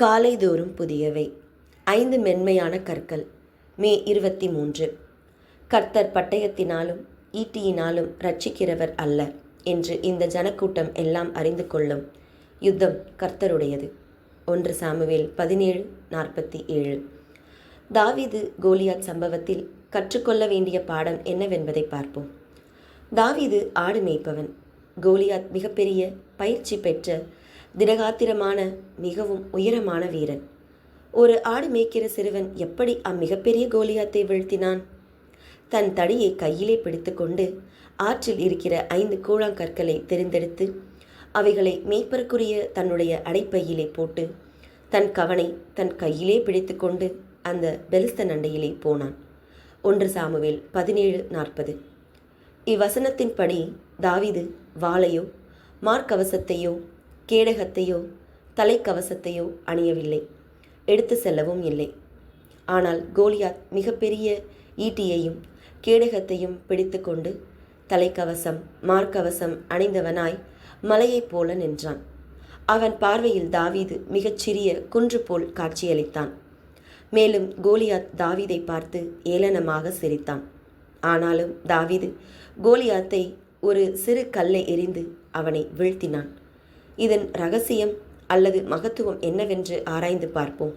காலைதோறும் புதியவை. 5 மென்மையான கற்கள். மே 23. கர்த்தர் பட்டயத்தினாலும் ஈட்டியினாலும் இரட்சிக்கிறவர் அல்ல என்று இந்த ஜனக்கூட்டம் எல்லாம் அறிந்து கொள்ளும். யுத்தம் கர்த்தருடையது. 1 சாமுவேல் 17:47. தாவீது கோலியாத் சம்பவத்தில் கற்றுக்கொள்ள வேண்டிய பாடம் என்னவென்பதை பார்ப்போம். தாவீது ஆடு மேய்ப்பவன். கோலியாத் மிகப்பெரிய பயிற்சி பெற்ற திடகாத்திரமான மிகவும் உயரமான வீரன். ஒரு ஆடு மேய்க்கிற சிறுவன் எப்படி அம்மிகப்பெரிய கோலியாத்தை வீழ்த்தினான்? தன் தடியை கையிலே பிடித்து கொண்டு ஆற்றில் இருக்கிற 5 கூழாங்கற்களை தெரிந்தெடுத்து அவைகளை மேய்ப்பருக்குரிய தன்னுடைய அடைப்பையிலே போட்டு தன் கவனை தன் கையிலே பிடித்து கொண்டு அந்த பெலிஸ்தன் அண்டையிலே போனான். 1 சாமுவேல் 17:40. இவ்வசனத்தின்படி தாவீது வாளையோ மார்க்கவசத்தையோ கேடகத்தையோ தலைக்கவசத்தையோ அணியவில்லை, எடுத்து செல்லவும் இல்லை. ஆனால் கோலியாத் மிகப்பெரிய ஈட்டியையும் கேடகத்தையும் பிடித்து கொண்டு தலைக்கவசம் மார்க்கவசம் அணிந்தவனாய் மலையைப் போல நின்றான். அவன் பார்வையில் தாவீது மிகச்சிறிய குன்று போல் காட்சியளித்தான். மேலும் கோலியாத் தாவீதை பார்த்து ஏளனமாக சிரித்தான். ஆனாலும் தாவீது கோலியாத்தை ஒரு சிறு கல்லை எறிந்து அவனை வீழ்த்தினான். இதன் இரகசியம் அல்லது மகத்துவம் என்னவென்று ஆராய்ந்து பார்ப்போம்.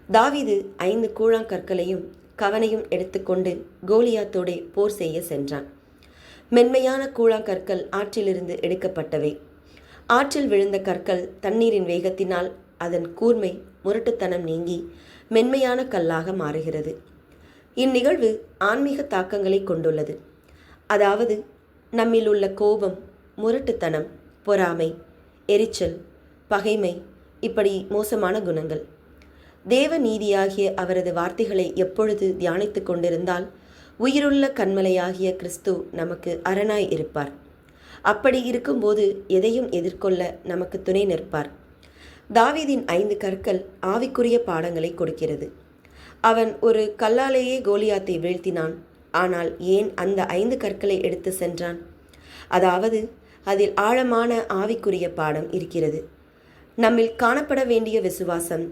தாவீது 5 கூழாங்கற்களையும் கவனையும் எடுத்துக்கொண்டு கோலியாத்தோடே போர் செய்ய சென்றான். மென்மையான கூழாங்கற்கள் ஆற்றிலிருந்து எடுக்கப்பட்டவை. ஆற்றில் விழுந்த கற்கள் தண்ணீரின் வேகத்தினால் அதன் கூர்மை முரட்டுத்தனம் நீங்கி மென்மையான கல்லாக மாறுகிறது. இந்நிகழ்வு ஆன்மீக தாக்கங்களை கொண்டுள்ளது. அதாவது நம்மில் உள்ள கோபம், முரட்டுத்தனம், பொறாமை, எரிச்சல், பகைமை, இப்படி மோசமான குணங்கள். தேவ நீதியாகிய அவரது வார்த்தைகளை எப்பொழுது தியானித்து கொண்டிருந்தால் உயிருள்ள கண்மலையாகிய கிறிஸ்து நமக்கு அரணாய் இருப்பார். அப்படி இருக்கும்போது எதையும் எதிர்கொள்ள நமக்கு துணை நிற்பார். தாவீதின் 5 கற்கள் ஆவிக்குரிய பாடங்களை கொடுக்கிறது. அவன் ஒரு கல்லாலேயே கோலியாத்தை வீழ்த்தினான். ஆனால் ஏன் அந்த 5 கற்களை எடுத்து சென்றான்? அதாவது அதில் ஆழமான ஆவிக்குரிய பாடம் இருக்கிறது. நம்மில் காணப்பட வேண்டிய விசுவாசம்,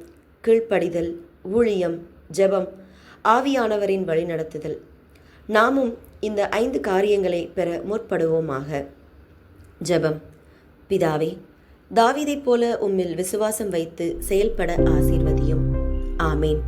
கீழ்ப்படிதல், ஊழியம், ஜெபம், ஆவியானவரின் வழிநடத்துதல். நாமும் இந்த 5 காரியங்களை பெற முற்படுவோமாக. ஜெபம். பிதாவே, தாவீதைப் போல உம்மில் விசுவாசம் வைத்து செயல்பட ஆசீர்வதியும். ஆமேன்.